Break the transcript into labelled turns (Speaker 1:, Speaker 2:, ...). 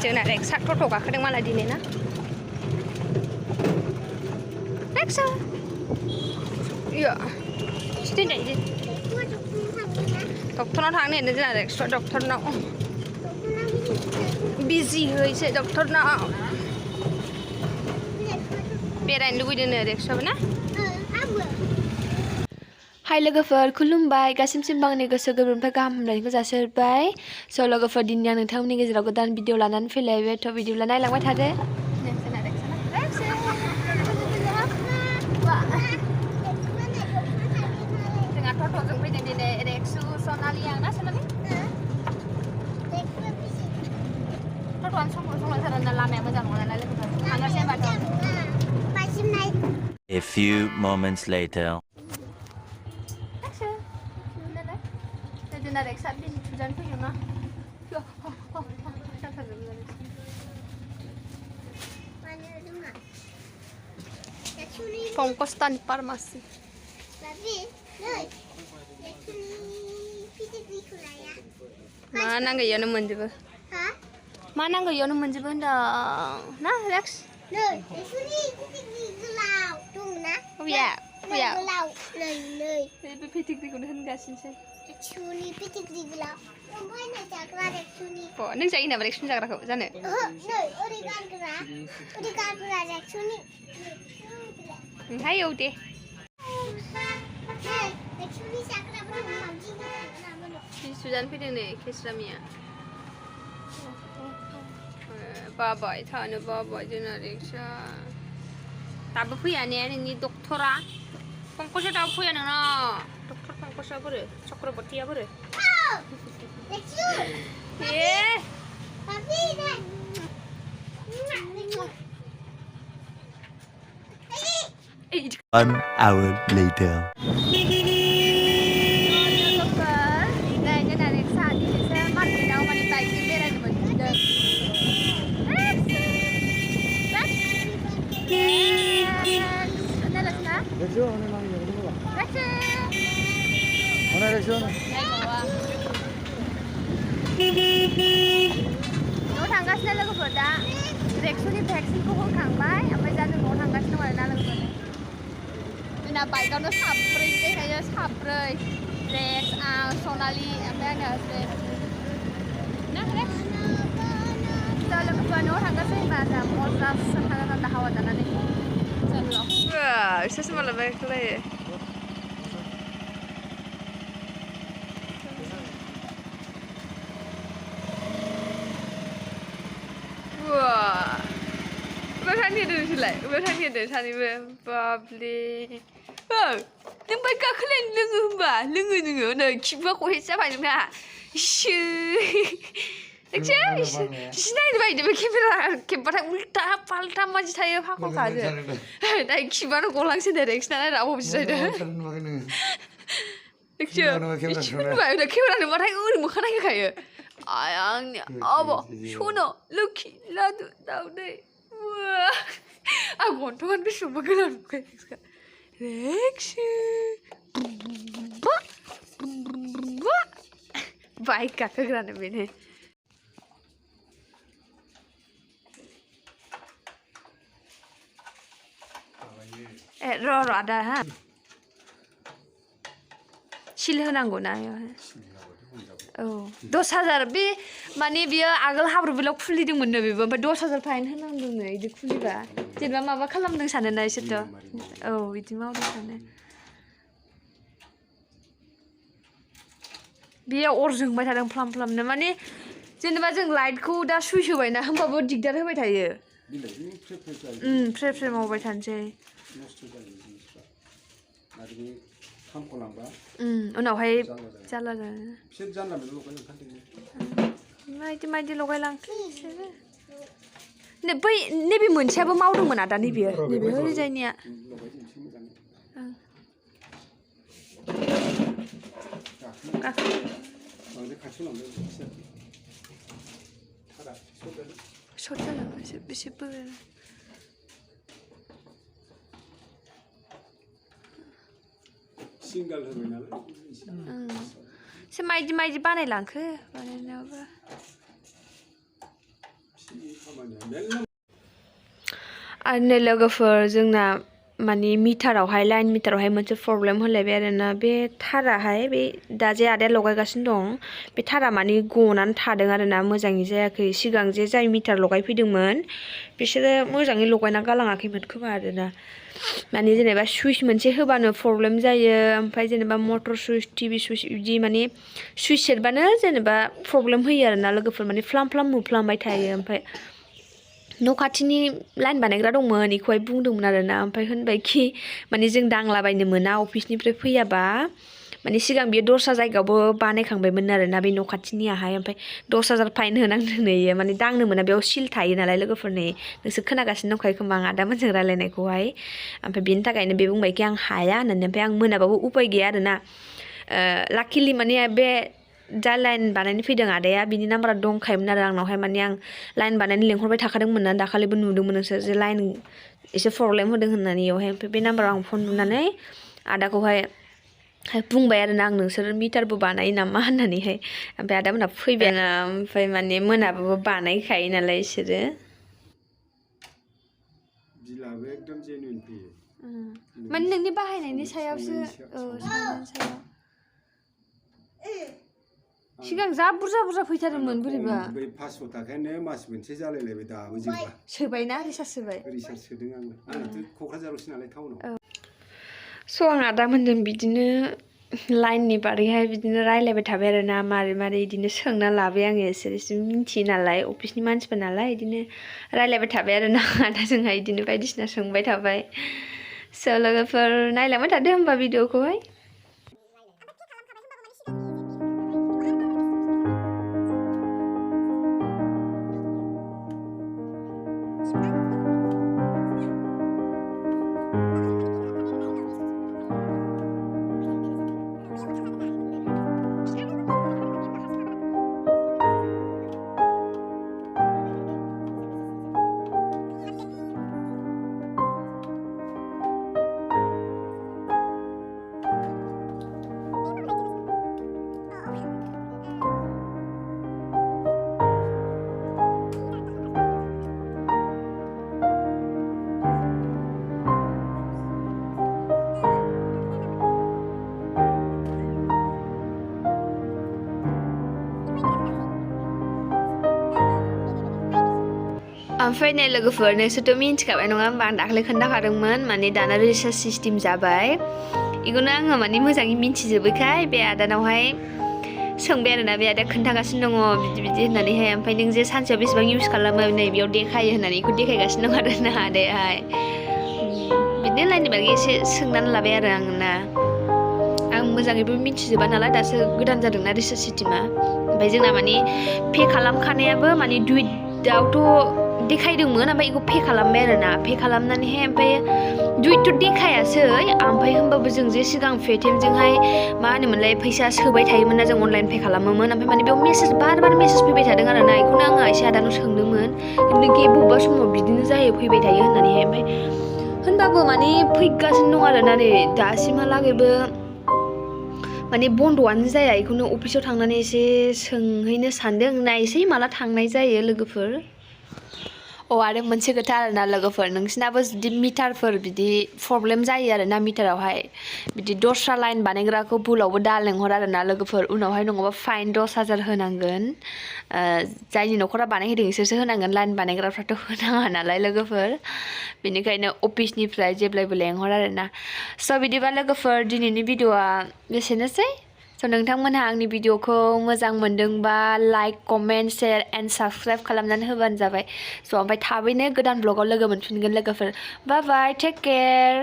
Speaker 1: जोंना रेक्सा टट' गाखोदों मालाय दिनै ना रेक्सा इयो सिथि जायो डक्टरनाव थांनो होनो जोंना रेक्सा डक्टरनाव बिजि होयोसो डक्टरनाव बेरायनो लुबैदोंनो रेक्साबो ना हाय लोगोफोर खुलुमबाय गासिमसिम आंनि गोसो गोरबोनिफ्राय गाहाम हामलायनायखौ जासिहरबाय स' लोगोफोर दिनै आं नोंथांमोननि गेजेराव गोदान भिडिअ लानानै फैलायबाय थ' बिदिब्ला नायलांबाय थादो जोंहा टट'जों फैदों दिनै रेक्सु सनालि आंना सनालि टट'आनो संलायथारो लामाया मोजां नङा नालाय लोगोफोर थांगासिनो होनबाथ'
Speaker 2: A few moments later.
Speaker 1: जोंना रेक्सा बिजि थुजानो फैदों ना Pongkostan farmasi. Mana nggak ya menjebak? Mana nggak ya menjebak dong? Nah, Rex. Oh ya, oh ya. Ini pitik di kudahan gasin sih. Cuni pitik di gelau. Kok, neng saya ini apa Rex jaga kau sana? Hai udah. Sujan pilih nih keseramia. Babai, thanu babai jenar Rexa. Tapi punya ni doktora. Pengkosnya tahu punya nana. Dokter pengkosnya apa deh? Cakraborty apa deh? Yeah. Tapi dah.
Speaker 2: 1 hour later.
Speaker 1: Nó थांगासिनो लोगोफोर दा रेक्सनि भेक्सिनखौ होखांबाय ओमफ्राय दा जों न'आव थांगासिनो दं आरोना लोगोफोर जोंना बाइकआवनो साब्रै देखायो साब्रै रेक्स आं सनालि ओमफ्राय आंनि हासबेन्ड ना रेक्स दा लोगोफोर न'आव थांगासिनो होनबा दा मजासो थांगा थान्दा हावा जानानै बिसोरसो मालाय बाइकखौ लायो Udah tanya dulu sih lah, udah tanya dulu tadi babli. Neng baik kalian lengu mbak, lengu, nah kiba kau siapa ni mbak? Eksa, sini ni baik dia kiba ulta palta macam saya pakau kaje. Dah kiba nak kolang sih dari eksa nak apa bisa dah. Eksa, baik dah kiba nak macam uri muka nak kaya. Ayangnya, apa? Shono, luki, ladu, tahu deh. Wah, aku untungan bisa bagaimana Rex? Baik kakak kerana begini. Roro ada ha? Silih nanggo na ya. Oh, 10,000 बे माने बियो आगोल हाब्रु बिलाव खुलिदोंमोन नो बेबो ओमफ्राय 10,000 fine होनांदोंनो इदि खुलिबा जेनेबा माबा खालामदों सानो ना इसोरथ' औ इदि मावदों सानो बियो अर जोंबाय थादों फ्लाम फ्लामनो माने जेनेबा जों लाइटखौ दा सुइच होबायना होमबाबो दिगदार होबाय थायो फ्रे मावबाय थानोसै उनावहाय जाला बिसोर जानला मोनला लगायलांखादों मायदि लगायलांखो बिसोरो बै नैबे मोनसेयाबो मावदोंमोन आदा नैबे ओरैजायनिया सर्ट जालांबायसो बेसे बोरो सिंगल होबाय नालाय से मायदि बानायलांखो बानायनायावबो आरो नै लोगोफोर जोंना माने मिटारावहाय लाइन मिटारावहाय मोनसे प्रब्लेम होलायबाय आरोना बे थाराहाय बे दा जे आदाया लगायगासिनो दं बे थारा माने गनानै थादों आरोना मोजाङै जायाखै सिगां जे जाय मिटार लगायफैदोंमोन बिसोरो मोजाङै लगायना गालाङाखैमोन खोमा आरोना माने जेनेबा सुइच मोनसे होबानो प्रब्लेम जायो ओमफ्राय जेनेबा मटर सुइच टिभि सुइच बिदि माने सुइच सेरबानो जेनेबा प्रब्लेम होयो आरोना लोगोफोर माने फ्लाम फ्लाम मोफ्लामबाय थायो ओमफ्राय न' खाथिनि लाइन बानायग्रा दंमोन बेखौहाय बुंदोंमोन आरोना ओमफ्राय होनबायखि माने जों दांलाबायनो मोना अफिसनिफ्राय फैयाबा माने सिगां बियो 10 जायगायावबो बानायखांबायमोन आरोना बे न' खाथिनियाहाय ओमफ्राय 10,000 फाइन होनांदों इयो माने दांनो मोना बेयाव सिल थायो नालाय लोगोफोरनि नोंसोर खोनागासिनो दंखायो खोमा आं आदामोनजों रायलायनायखौहाय ओमफ्राय बेनि थाखायनो बे बुंबायखि आं हाया होननानै ओमफ्राय आं मोनाबाबो उपाय गैया आरोना लाकिलि माने बे जा लाइन बानायनो फैदों आदाया बिनि नाम्बारा दंखायोमोन आरो आंनावहाय माने आं लाइन बानायनो लेंहरबाय थाखादोंमोन ना दाखालिबो नुदोंमोन नोंसोर जे लाइन एसे प्रब्लेम होदों होननानै इयावहाय ओमफ्राय बे नाम्बाराव आं फन बुनानै आदाखौहाय बुंबाय आरोना आं नोंसोर मिटारबो बानायो नामा होननानैहाय ओमफ्राय आदामोनहा फैबाय आरो ओमफ्राय माने मोनाबाबो बानायखायो नालाय बिसोरो
Speaker 3: बिलाबो एकदम जेनुइन फैयो
Speaker 1: माने नोंनि बाहायनायनि सायावसो सावनायनि सायाव सिगां जा बुरजा फैथारोमोन बोरैबा
Speaker 3: बै 500 थाखायानो मास मोनसे जालायलायबाय दाबो जोबा
Speaker 1: सोबायना रिसार्ज सोबाय
Speaker 3: रिसार्ज सोदों आंनाथ' क'क्राझारावसो नालाय टाउनाव
Speaker 1: स' आं आदामोनजों बिदिनो लाइननि बारैहाय बिदिनो रायलायबाय थाबाय आरोना मारै बिदिनो सोंना लाबाय आङो एसे मिन्थियो नालाय अफिसनि मानसिफोर नालाय बिदिनो रायलायबाय थाबाय आरोना आदाजोंहाय बिदिनो बायदिसिना सोंबाय थाबाय स' लोगोफोर नायलांबाय थादो होमबा भिडिअखौहाय ओमफ्राय नै लोगोफोर नोंसोरथ' मिन्थिखाबाय नङा होमबा आं दाखालि खोन्थाखादोंमोन माने दाना रिसार्ज सिस्टेम जाबाय बेखौनो आङो माने मोजाङै मिन्थिजोबैखाय बे आदानावहाय सोंबाय आरोना बे आदाया खोन्थागासिनो दङ बिदि होननानैहाय ओमफ्राय नों जे सानसेयाव बेसेबां इउज खालामो नै बेयाव देखायो होननानै बेखौ देखायगासिनो दं आरोना आदायाहाय बिदिनो लाइननि बागै एसे सोंनानै लाबाय आरो आङो आं मोजाङैबो मिन्थिजोबा नालाय दासो गोदान जादोंना रिसार्ज सिस्टेमा ओमफ्राय जोंना माने पे खालामखानायाबो माने दुइटआवथ' देखायदोंमोन ओमफ्राय बेखौ पे खालामबाय आरोना पे खालामनानैहाय ओमफ्राय दुइटथ' देखायासै ओमफ्राय होमबाबो जों जे सिगां पेटिएमजोंहाय मा होनोमोनलाय फैसा सोबाय थायोमोन ना जों अनलाइन पे खालामोमोन ओमफ्राय माने बेयाव मेसेज बार मेसेज फैबाय थादों आरोना बेखौनो आङो एसे आदानाव सोंदोंमोन खिन्थु बबेबा समाव बिदिनो जायो फैबाय थायो होननानैहाय ओमफ्राय होनबाबो माने फैगासिनो दं आरोना नै दासिमहालागैबो माने बन्द'आनो जाया बेखौनो अफिसाव थांनानै एसे सोंहैनो सानदों नायसै माला थांनाय जायो लोगोफोर आरो मोनसे खोथा आरोना लोगोफोर नोंसिनाबो जुदि मिटारफोर बिदि प्रब्लेम जायो आरोना मिटारावहाय बिदि दस्रा लाइन बानायग्राखौ भुलावबो दा लेंहर आरोना लोगोफोर उनावहाय नङाबा फाइन 10,000 होनांगोन जायनि न'खरा बानायहोदों बिसोरसो होनांगोन लाइन बानायग्राफ्राथ' होनाङा नालाय लोगोफोर बेनिखायनो अफिसनिफ्राय जेब्लायबो लेंहर आरोना स' बिदिबा लोगोफोर दिनैनि भिडिअआ एसेनोसै स' नोंथांमोनहा आंनि भिडिअखौ मोजां मोनदोंबा like comment share and subscribe खालामनानै होबानो जाबाय स' ओमफ्राय थाबैनो गोदान ब्लगाव लोगो मोनफिनगोन लोगोफोर बाय बाय टेक केयार